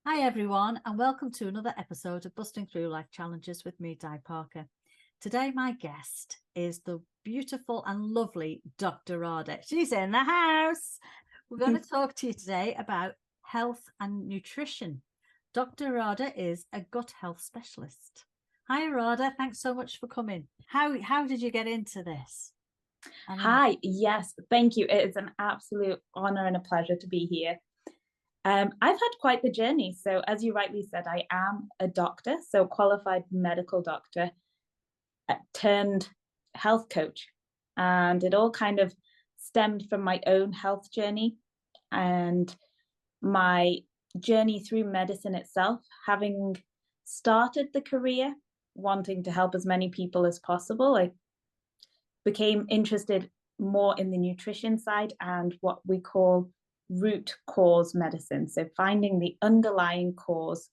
Hi everyone, and welcome to another episode of Busting Through Life Challenges with me, Di Parker. Today my guest is the beautiful and lovely Dr. Radha. She's in the house. We're going to talk to you today about health and nutrition. Dr. Radha is a gut health specialist. Hi Radha, thanks so much for coming. How did you get into this? Hi, yes, thank you. It is an absolute honor and a pleasure to be here. I've had quite the journey. So, as you rightly said, I am a doctor, so qualified medical doctor turned health coach. And it all kind of stemmed from my own health journey and my journey through medicine itself, having started the career wanting to help as many people as possible. I became interested more in the nutrition side and what we call root cause medicine. So finding the underlying cause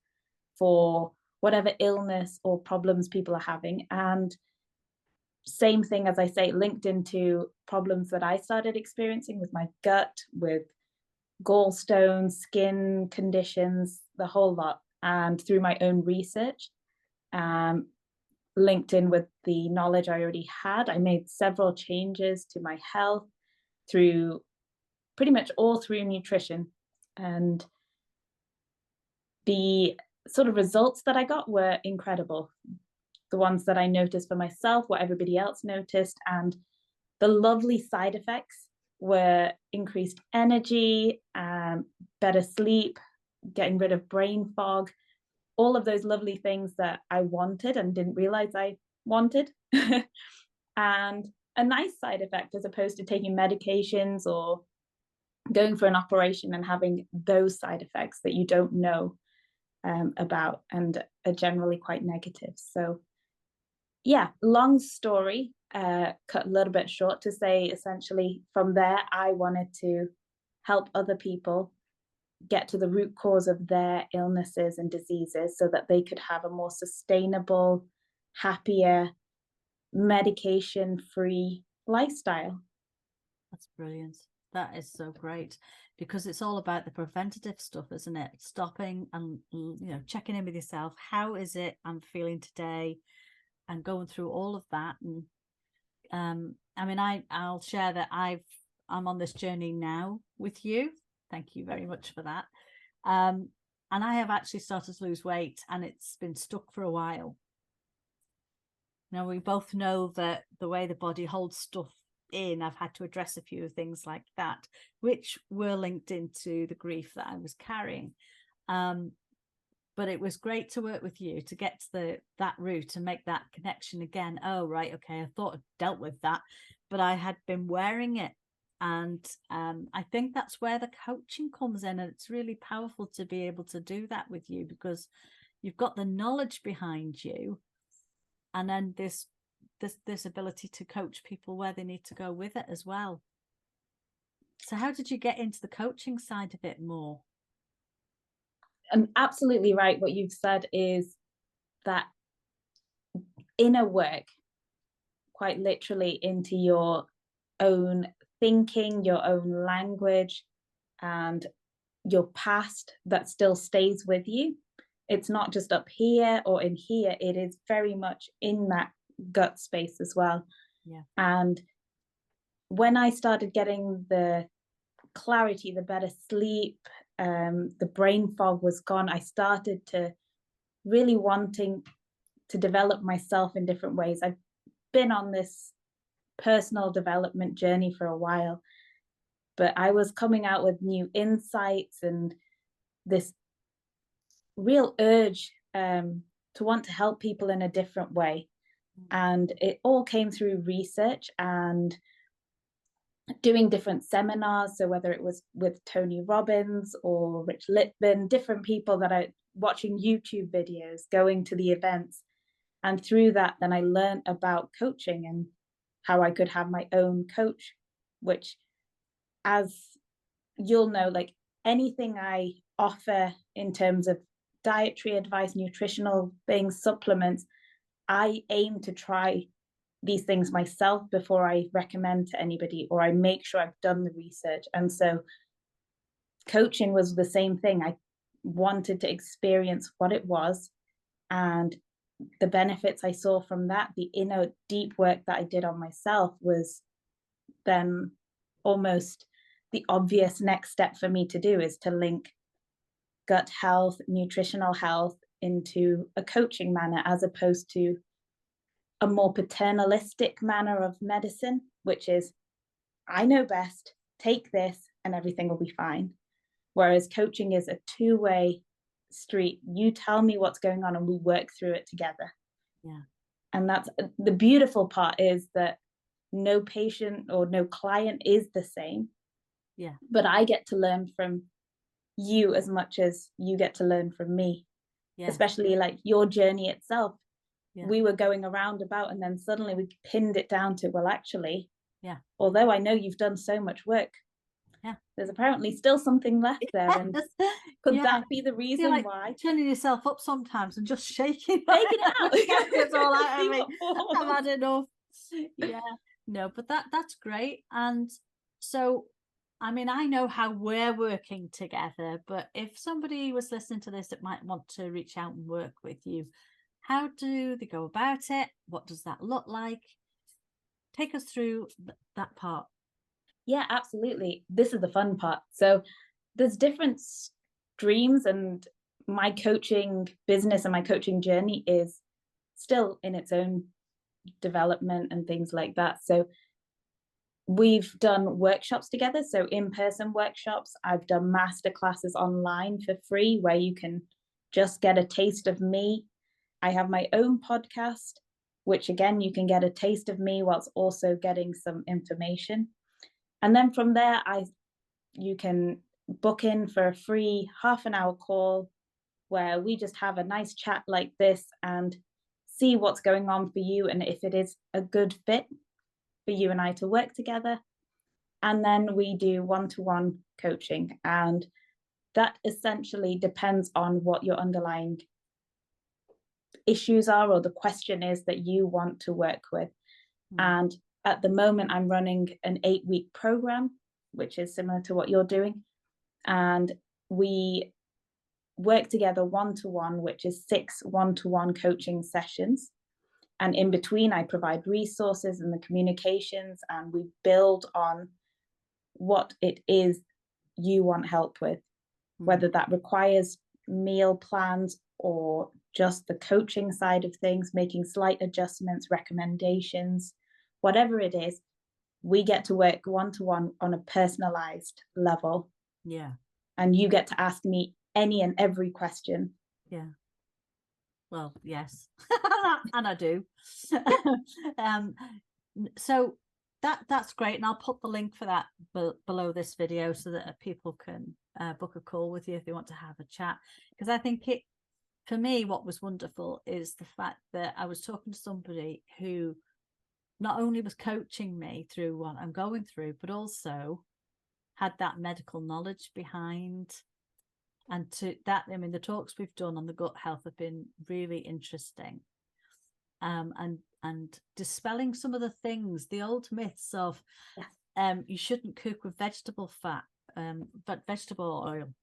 for whatever illness or problems people are having. And same thing, as I say, linked into problems that I started experiencing with my gut, with gallstones, skin conditions, the whole lot. And through my own research, um, linked in with the knowledge I already had, I made several changes to my health through pretty much all through nutrition. And the sort of results that I got were incredible. The ones that I noticed for myself, what everybody else noticed, and the lovely side effects were increased energy, better sleep, getting rid of brain fog, all of those lovely things that I wanted and didn't realize I wanted. And a nice side effect, as opposed to taking medications or going for an operation and having those side effects that you don't know about and are generally quite negative. So yeah, long story, cut a little bit short to say, essentially from there, I wanted to help other people get to the root cause of their illnesses and diseases so that they could have a more sustainable, happier, medication-free lifestyle. That's brilliant. That is so great, because it's all about the preventative stuff, isn't it? Stopping and checking in with yourself. How is it I'm feeling today, and going through all of that. And I'll share that I'm on this journey now with you. Thank you very much for that. And I have actually started to lose weight, and it's been stuck for a while. Now, we both know that the way the body holds stuff in, I've had to address a few things like that, which were linked into the grief that I was carrying. But it was great to work with you to get to that root and make that connection again. Oh, right. Okay. I thought I'd dealt with that, but I had been wearing it. And I think that's where the coaching comes in. And it's really powerful to be able to do that with you, because you've got the knowledge behind you. And then this ability to coach people where they need to go with it as well. So how did you get into the coaching side of it more? And absolutely right. What you've said is that inner work, quite literally into your own thinking, your own language, and your past that still stays with you. It's not just up here or in here, it is very much in that gut space as well. Yeah. And when I started getting the clarity, the better sleep, the brain fog was gone, I started to really wanting to develop myself in different ways. I've been on this personal development journey for a while, but I was coming out with new insights and this real urge to want to help people in a different way. And it all came through research and doing different seminars. So whether it was with Tony Robbins or Rich Litvin, different people that I watching YouTube videos, going to the events. And through that, then I learned about coaching and how I could have my own coach, which, as you'll know, like anything I offer in terms of dietary advice, nutritional things, supplements, I aim to try these things myself before I recommend to anybody, or I make sure I've done the research. And so coaching was the same thing. I wanted to experience what it was, and the benefits I saw from that, the inner deep work that I did on myself, was then almost the obvious next step for me to do, is to link gut health, nutritional health into a coaching manner, as opposed to a more paternalistic manner of medicine, which is, I know best, take this and everything will be fine. Whereas coaching is a two-way street. You tell me what's going on and we work through it together. Yeah. And that's the beautiful part, is that no patient or no client is the same. Yeah. But I get to learn from you as much as you get to learn from me. Yeah. Especially like your journey itself. Yeah. We were going around about, and then suddenly we pinned it down to, well, actually, yeah, although I know you've done so much work, yeah, there's apparently still something left there. And could that be the reason like why? Turning yourself up sometimes and just shaking it out. It's all out of me. I've had enough. Yeah. No, but that's great. And so, I mean, I know how we're working together, but if somebody was listening to this that might want to reach out and work with you, how do they go about it? What does that look like? Take us through that part. Yeah, absolutely. This is the fun part. So there's different streams, and my coaching business and my coaching journey is still in its own development and things like that. So we've done workshops together, so in-person workshops. I've done master classes online for free, where you can just get a taste of me. I have my own podcast, which again, you can get a taste of me whilst also getting some information. And then from there, you can book in for a free half-an-hour call where we just have a nice chat like this and see what's going on for you, and if it is a good fit for you and I to work together. And then we do one-to-one coaching, and that essentially depends on what your underlying issues are, or the question is that you want to work with. And at the moment, I'm running an 8-week program, which is similar to what you're doing. And we work together one-to-one, which is 6 one-to-one coaching sessions. And in between, I provide resources and the communications, and we build on what it is you want help with, whether that requires meal plans or just the coaching side of things, making slight adjustments, recommendations, whatever it is. We get to work one-to-one on a personalized level. Yeah. And you get to ask me any and every question. Yeah. Well, yes. And I do. So that's great. And I'll put the link for that below this video so that people can book a call with you if they want to have a chat. Because I think for me, what was wonderful is the fact that I was talking to somebody who not only was coaching me through what I'm going through, but also had that medical knowledge behind. And to that, I mean, the talks we've done on the gut health have been really interesting. And dispelling some of the things, the old myths of you shouldn't cook with vegetable fat, but vegetable oil,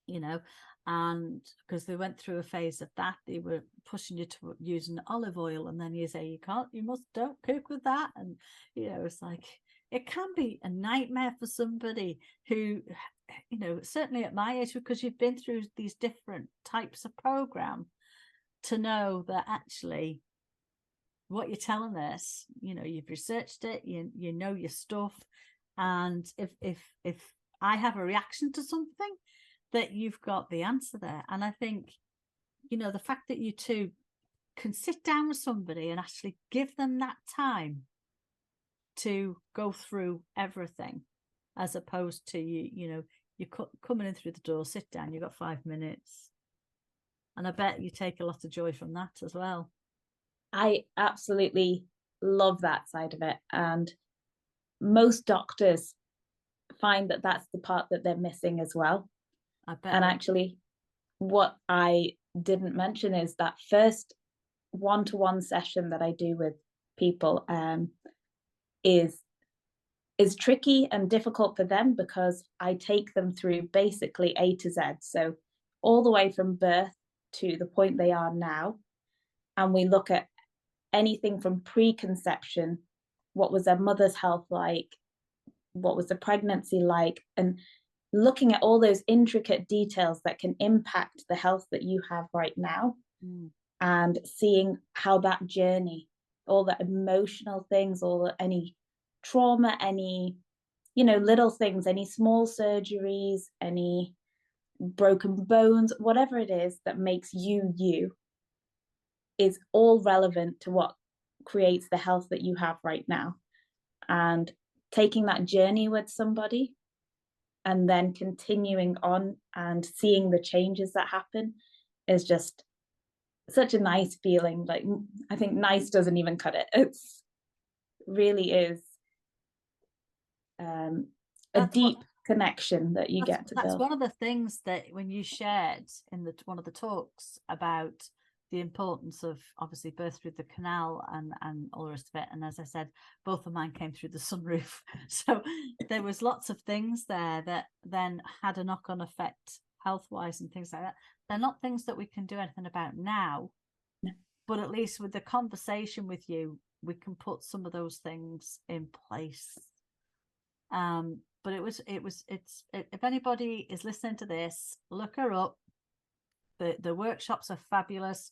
you know, and because they went through a phase of that, they were pushing you to using olive oil, and then you say don't cook with that, and you know, it's like it can be a nightmare for somebody who, you know, certainly at my age, because you've been through these different types of program, to know that actually what you're telling us, you know, you've researched it, you know your stuff, and if I have a reaction to something, that you've got the answer there. And I think, you know, the fact that you two can sit down with somebody and actually give them that time to go through everything, as opposed to you're coming in through the door, sit down, you've got 5 minutes. And I bet you take a lot of joy from that as well. I absolutely love that side of it. And most doctors find that that's the part that they're missing as well. I bet. And actually, what I didn't mention is that first one-to-one session that I do with people is tricky and difficult for them, because I take them through basically A to Z. So all the way from birth to the point they are now. And we look at anything from preconception, what was their mother's health like, what was the pregnancy like, and looking at all those intricate details that can impact the health that you have right now, and seeing how that journey, all the emotional things, any trauma, any, little things, any small surgeries, any broken bones, whatever it is that makes you you, is all relevant to what creates the health that you have right now. And taking that journey with somebody and then continuing on and seeing the changes that happen is just such a nice feeling. Like, I think nice doesn't even cut it. It's really is a deep connection that you get to build. That's one of the things that when you shared in one of the talks about the importance of obviously birth through the canal and all the rest of it. And as I said, both of mine came through the sunroof. So there was lots of things there that then had a knock-on effect health-wise and things like that. They're not things that we can do anything about now, but at least with the conversation with you, we can put some of those things in place. But if anybody is listening to this, look her up. The workshops are fabulous.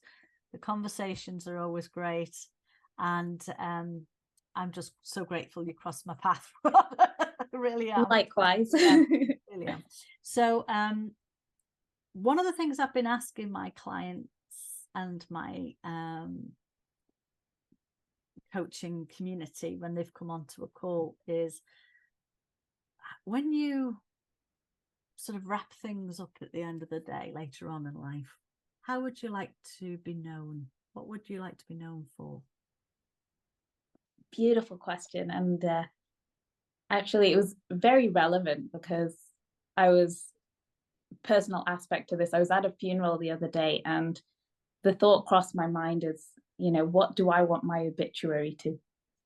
The conversations are always great. And I'm just so grateful you crossed my path. I really am. Likewise. Yeah, really am. So one of the things I've been asking my clients and my coaching community when they've come onto a call is, when you sort of wrap things up at the end of the day later on in life, how would you like to be known? What would you like to be known for? Beautiful question. And actually it was very relevant because personal aspect to this, I was at a funeral the other day and the thought crossed my mind is, what do I want my obituary to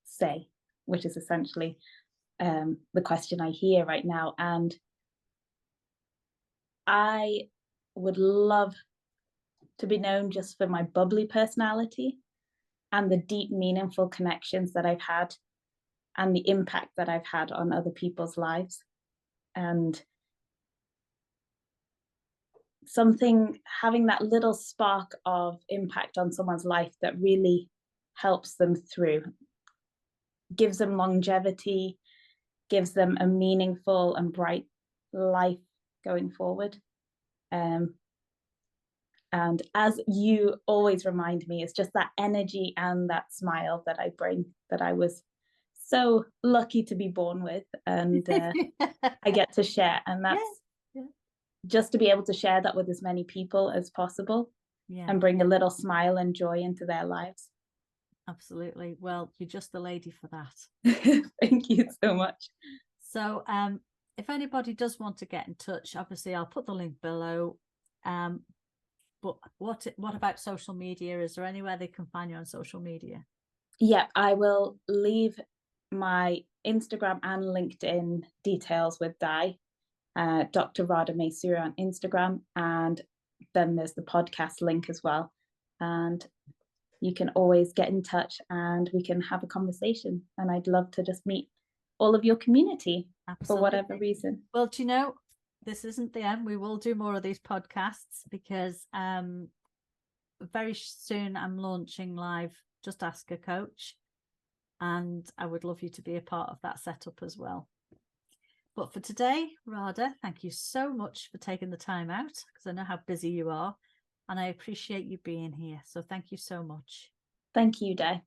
say, which is essentially the question I hear right now. And I would love to be known just for my bubbly personality and the deep, meaningful connections that I've had and the impact that I've had on other people's lives. And having that little spark of impact on someone's life that really helps them through, gives them longevity, gives them a meaningful and bright life going forward. And as you always remind me, it's just that energy and that smile that I bring, that I was so lucky to be born with, and I get to share. And that's just to be able to share that with as many people as possible, and bring a little smile and joy into their lives. Absolutely. Well, you're just the lady for that. Thank you so much. So if anybody does want to get in touch, obviously I'll put the link below. But what about social media? Is there anywhere they can find you on social media? Yeah, I will leave my Instagram and LinkedIn details with Di, Dr Radha Masuria on Instagram, and then there's the podcast link as well. And you can always get in touch and we can have a conversation. And I'd love to just meet all of your community. Absolutely. For whatever reason. Well, do you know, this isn't the end. We will do more of these podcasts because very soon I'm launching live Just Ask a Coach, and I would love you to be a part of that setup as well. But for today, Radha, thank you so much for taking the time out, because I know how busy you are, and I appreciate you being here. So thank you so much. Thank you, Di.